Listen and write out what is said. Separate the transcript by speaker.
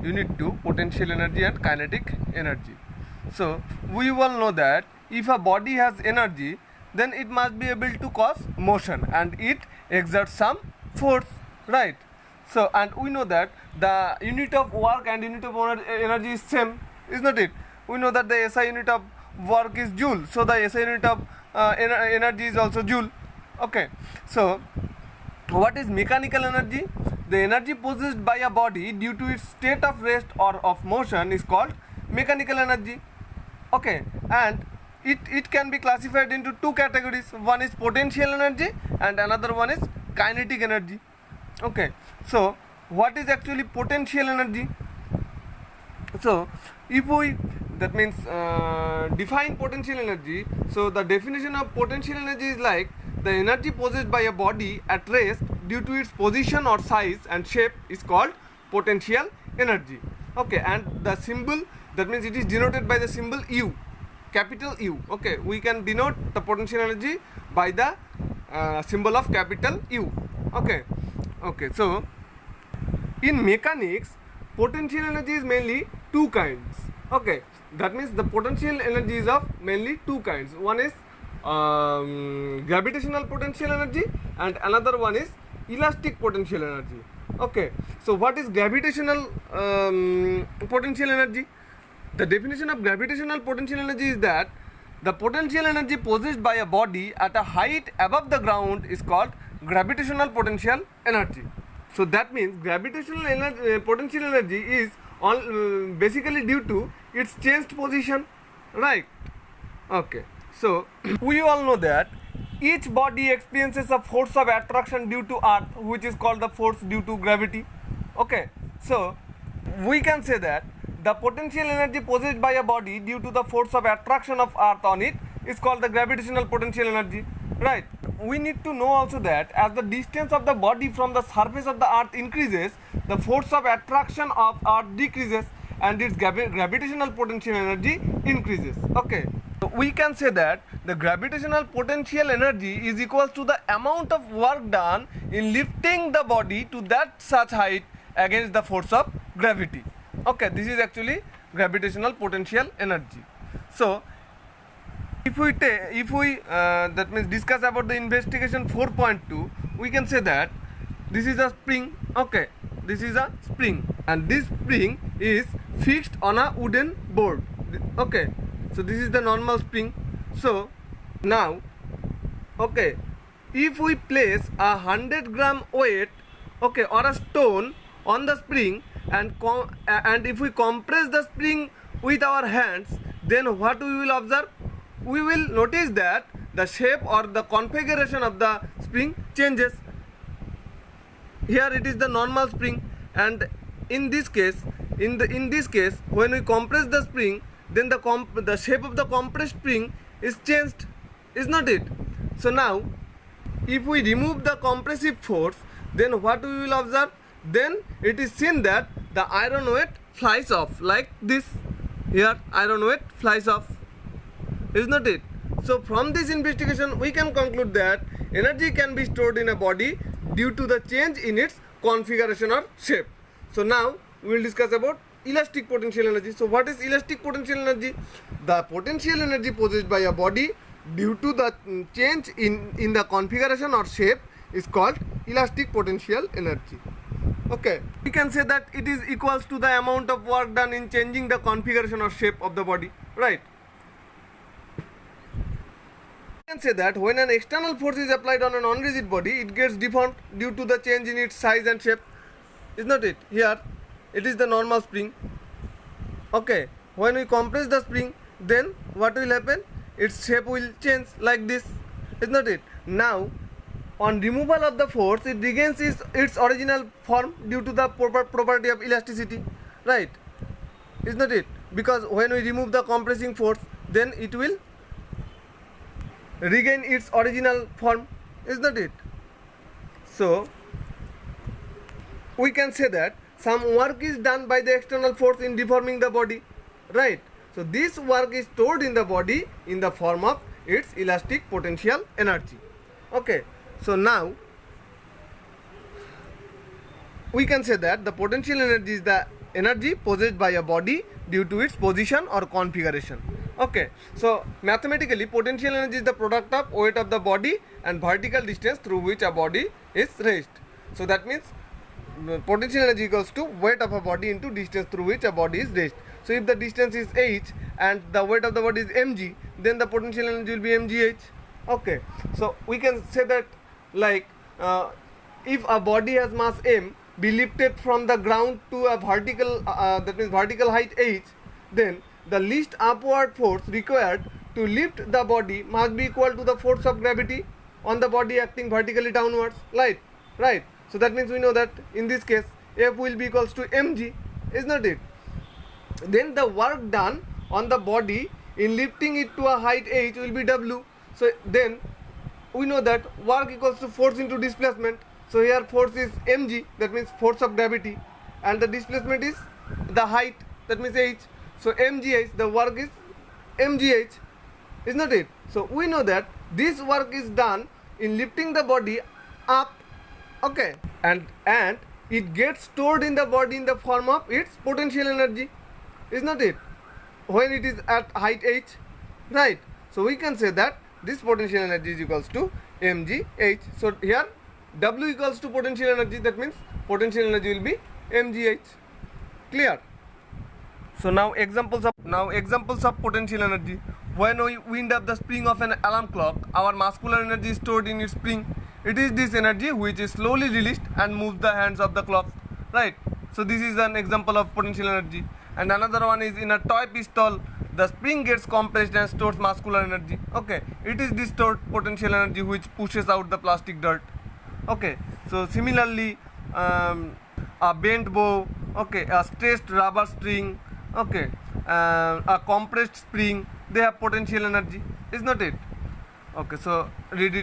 Speaker 1: unit to potential energy and kinetic energy. So we all know that if a body has energy, then it must be able to cause motion and it exerts some force, right? So and we know that the unit of work and unit of energy is same, is not it? We know that the SI unit of work is joule, so the SI unit of energy is also joule. Okay, so what is mechanical energy? The energy possessed by a body due to its state of rest or of motion is called mechanical energy. Okay, and it can be classified into two categories. One is potential energy and another one is kinetic energy. Okay, so what is actually potential energy? So if we, that means define potential energy, so the definition of potential energy is like the energy possessed by a body at rest due to its position or size and shape is called potential energy. Okay, and the symbol, that means it is denoted by the symbol U, capital U. Okay, we can denote the potential energy by the symbol of capital U. Okay, so in mechanics, potential energy is mainly two kinds. Okay, that means the potential energy is of mainly two kinds. One is gravitational potential energy and another one is elastic potential energy. Okay, so what is gravitational potential energy? The definition of gravitational potential energy is that the potential energy possessed by a body at a height above the ground is called gravitational potential energy. So that means gravitational potential energy is basically due to its changed position, right? Okay, so we all know that each body experiences a force of attraction due to earth, which is called the force due to gravity. Okay, so we can say that the potential energy possessed by a body due to the force of attraction of earth on it is called the gravitational potential energy, right? We need to know also that as the distance of the body from the surface of the earth increases, the force of attraction of earth decreases and its gravitational potential energy increases. Okay, so we can say that the gravitational potential energy is equal to the amount of work done in lifting the body to that such height against the force of gravity. Okay, this is actually gravitational potential energy. So if we that means discuss about the investigation 4.2, we can say that this is a spring. Okay, this is a spring and this spring is fixed on a wooden board. Okay, so this is the normal spring. So now, okay, if we place 100-gram weight, okay, or a stone on the spring and if we compress the spring with our hands, then what we will observe? We will notice that the shape or the configuration of the spring changes. Here it is the normal spring, and in this case, in this case, when we compress the spring, then the shape of the compressed spring is changed, is not it? So now, if we remove the compressive force, then what we will observe? Then it is seen that the iron weight flies off like this. Here iron weight flies off, is not it? So from this investigation we can conclude that energy can be stored in a body due to the change in its configuration or shape. So now we will discuss about elastic potential energy. So what is elastic potential energy? The potential energy possessed by a body due to the change in the configuration or shape is called elastic potential energy. Okay, we can say that it is equals to the amount of work done in changing the configuration or shape of the body, right? We can say that when an external force is applied on a non-rigid body, it gets deformed due to the change in its size and shape, is not it? Here it is the normal spring. Okay, when we compress the spring, then what will happen? Its shape will change like this, is not it? Now on removal of the force, it regains its original form due to the property of elasticity, right? Is not it? Because when we remove the compressing force, then it will regain its original form, is not it? So we can say that some work is done by the external force in deforming the body, right? So this work is stored in the body in the form of its elastic potential energy. Okay, so now we can say that the potential energy is the energy possessed by a body due to its position or configuration. Okay, so mathematically potential energy is the product of weight of the body and vertical distance through which a body is raised. So that means potential energy equals to weight of a body into distance through which a body is raised. So if the distance is h and the weight of the body is mg, then the potential energy will be mgh. Okay, so we can say that like if a body has mass m be lifted from the ground to a vertical that means vertical height h, then the least upward force required to lift the body must be equal to the force of gravity on the body acting vertically downwards, right. So that means we know that in this case F will be equals to mg, is not it? Then the work done on the body in lifting it to a height h will be w. So then we know that work equals to force into displacement. So here force is mg, that means force of gravity, and the displacement is the height, that means h. So mgh, the work is mgh, is not it? So we know that this work is done in lifting the body up, okay, and it gets stored in the body in the form of its potential energy, is not it, when it is at height h, right? So we can say that this potential energy is equals to mgh. So here W equals to potential energy, that means potential energy will be mgh. Clear? So now examples of potential energy. When we wind up the spring of an alarm clock, our muscular energy is stored in its spring. It is this energy which is slowly released and moves the hands of the clock, right? So this is an example of potential energy. And another one is in a toy pistol, the spring gets compressed and stores muscular energy. Okay, it is this stored potential energy which pushes out the plastic dirt. Okay, so similarly a bent bow, okay, a stretched rubber string, okay, a compressed spring, they have potential energy, is not it? Okay, so read it.